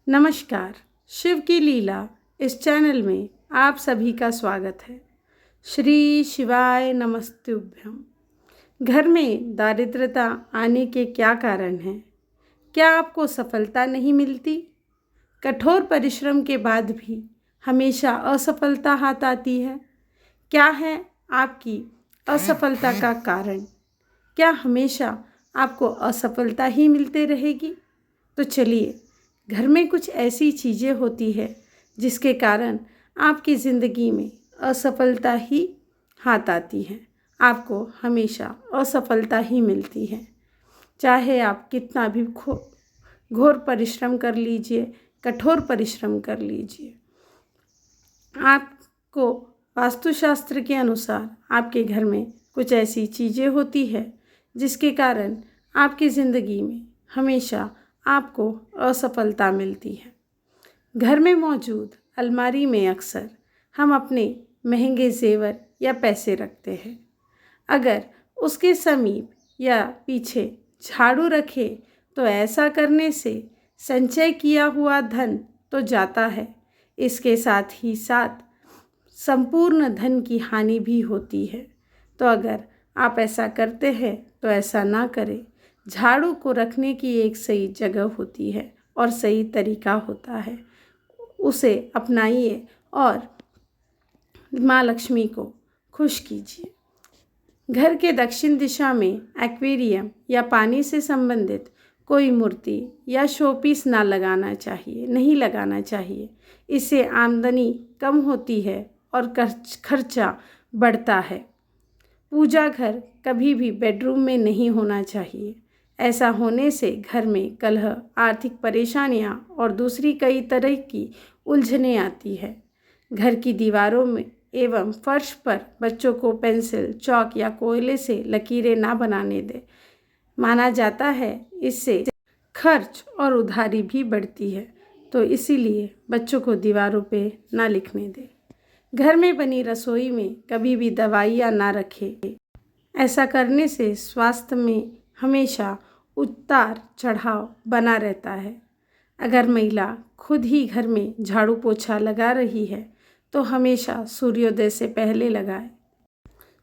नमस्कार। शिव की लीला इस चैनल में आप सभी का स्वागत है। श्री शिवाय नमस्तुभ्यम। घर में दारिद्रता आने के क्या कारण हैं? क्या आपको सफलता नहीं मिलती? कठोर परिश्रम के बाद भी हमेशा असफलता हाथ आती है। क्या है आपकी असफलता का कारण? क्या हमेशा आपको असफलता ही मिलते रहेगी? तो चलिए, घर में कुछ ऐसी चीज़ें होती है जिसके कारण आपकी ज़िंदगी में असफलता ही हाथ आती है। आपको हमेशा असफलता ही मिलती है। चाहे आप कितना भी घोर परिश्रम कर लीजिए, कठोर परिश्रम कर लीजिए, आपको वास्तुशास्त्र के अनुसार आपके घर में कुछ ऐसी चीज़ें होती है जिसके कारण आपकी ज़िंदगी में हमेशा आपको असफलता मिलती है। घर में मौजूद अलमारी में अक्सर हम अपने महंगे जेवर या पैसे रखते हैं। अगर उसके समीप या पीछे झाड़ू रखे तो ऐसा करने से संचय किया हुआ धन तो जाता है, इसके साथ ही साथ संपूर्ण धन की हानि भी होती है। तो अगर आप ऐसा करते हैं तो ऐसा ना करें। झाड़ू को रखने की एक सही जगह होती है और सही तरीका होता है, उसे अपनाइए और माँ लक्ष्मी को खुश कीजिए। घर के दक्षिण दिशा में एक्वेरियम या पानी से संबंधित कोई मूर्ति या शोपीस नहीं लगाना चाहिए। इससे आमदनी कम होती है और खर्चा बढ़ता है। पूजा घर कभी भी बेडरूम में नहीं होना चाहिए। ऐसा होने से घर में कलह, आर्थिक परेशानियां और दूसरी कई तरह की उलझनें आती है। घर की दीवारों में एवं फर्श पर बच्चों को पेंसिल, चॉक या कोयले से लकीरें ना बनाने दें। माना जाता है इससे खर्च और उधारी भी बढ़ती है, तो इसीलिए बच्चों को दीवारों पे ना लिखने दें। घर में बनी रसोई में कभी भी दवाइयाँ ना रखें। ऐसा करने से स्वास्थ्य में हमेशा उतार चढ़ाव बना रहता है। अगर महिला खुद ही घर में झाड़ू पोछा लगा रही है तो हमेशा सूर्योदय से पहले लगाए।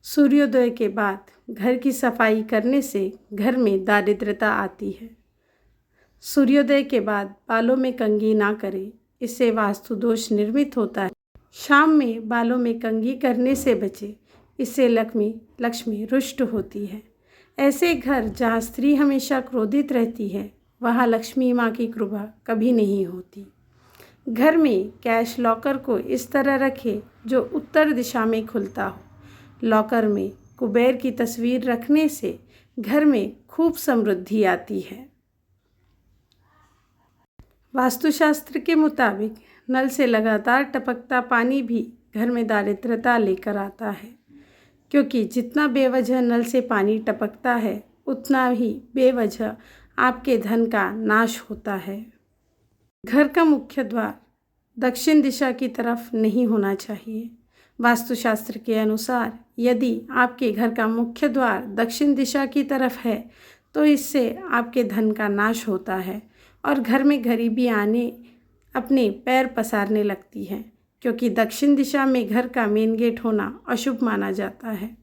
सूर्योदय के बाद घर की सफाई करने से घर में दारिद्रता आती है। सूर्योदय के बाद बालों में कंघी ना करें, इससे वास्तु दोष निर्मित होता है। शाम में बालों में कंघी करने से बचे, इससे लक्ष्मी रुष्ट होती है। ऐसे घर जहाँ स्त्री हमेशा क्रोधित रहती है वहाँ लक्ष्मी माँ की कृपा कभी नहीं होती। घर में कैश लॉकर को इस तरह रखें जो उत्तर दिशा में खुलता हो। लॉकर में कुबेर की तस्वीर रखने से घर में खूब समृद्धि आती है। वास्तुशास्त्र के मुताबिक नल से लगातार टपकता पानी भी घर में दारिद्रता लेकर आता है, क्योंकि जितना बेवजह नल से पानी टपकता है उतना ही बेवजह आपके धन का नाश होता है। घर का मुख्य द्वार दक्षिण दिशा की तरफ नहीं होना चाहिए। वास्तुशास्त्र के अनुसार यदि आपके घर का मुख्य द्वार दक्षिण दिशा की तरफ है तो इससे आपके धन का नाश होता है और घर में गरीबी आने अपने पैर पसारने लगती है, क्योंकि दक्षिण दिशा में घर का मेन गेट होना अशुभ माना जाता है।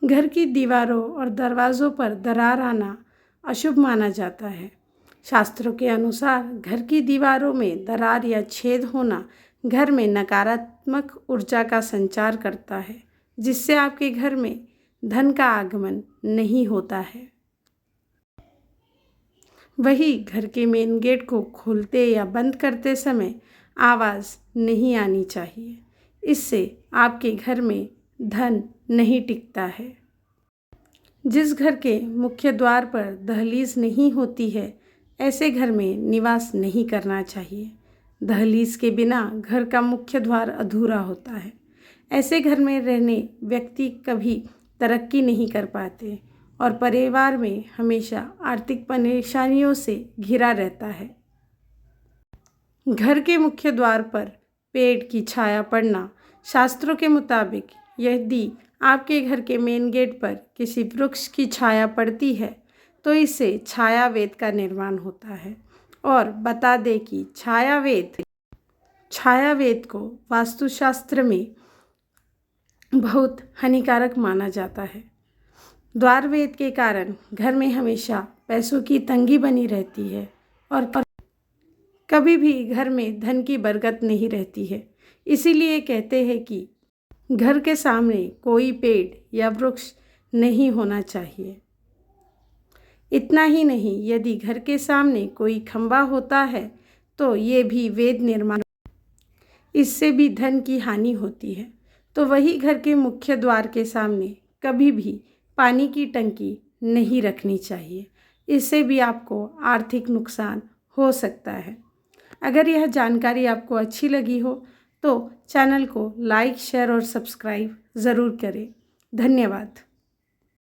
घर की दीवारों और दरवाज़ों पर दरार आना अशुभ माना जाता है। शास्त्रों के अनुसार घर की दीवारों में दरार या छेद होना घर में नकारात्मक ऊर्जा का संचार करता है, जिससे आपके घर में धन का आगमन नहीं होता है। वही घर के मेन गेट को खोलते या बंद करते समय आवाज़ नहीं आनी चाहिए, इससे आपके घर में धन नहीं टिकता है। जिस घर के मुख्य द्वार पर दहलीज नहीं होती है, ऐसे घर में निवास नहीं करना चाहिए। दहलीज के बिना घर का मुख्य द्वार अधूरा होता है। ऐसे घर में रहने व्यक्ति कभी तरक्की नहीं कर पाते और परिवार में हमेशा आर्थिक परेशानियों से घिरा रहता है। घर के मुख्य द्वार पर पेड़ की छाया पड़ना शास्त्रों के मुताबिक यदि आपके घर के मेन गेट पर किसी वृक्ष की छाया पड़ती है तो इससे छायावेद का निर्माण होता है। और बता दें कि छायावेद को वास्तुशास्त्र में बहुत हानिकारक माना जाता है। द्वारवेद के कारण घर में हमेशा पैसों की तंगी बनी रहती है और कभी भी घर में धन की बरकत नहीं रहती है। इसीलिए कहते हैं कि घर के सामने कोई पेड़ या वृक्ष नहीं होना चाहिए। इतना ही नहीं, यदि घर के सामने कोई खंभा होता है तो ये भी वेद निर्माण, इससे भी धन की हानि होती है। तो वही घर के मुख्य द्वार के सामने कभी भी पानी की टंकी नहीं रखनी चाहिए। इससे भी आपको आर्थिक नुकसान हो सकता है। अगर यह जानकारी आपको अच्छी लगी हो तो चैनल को लाइक, शेयर और सब्सक्राइब ज़रूर करें। धन्यवाद।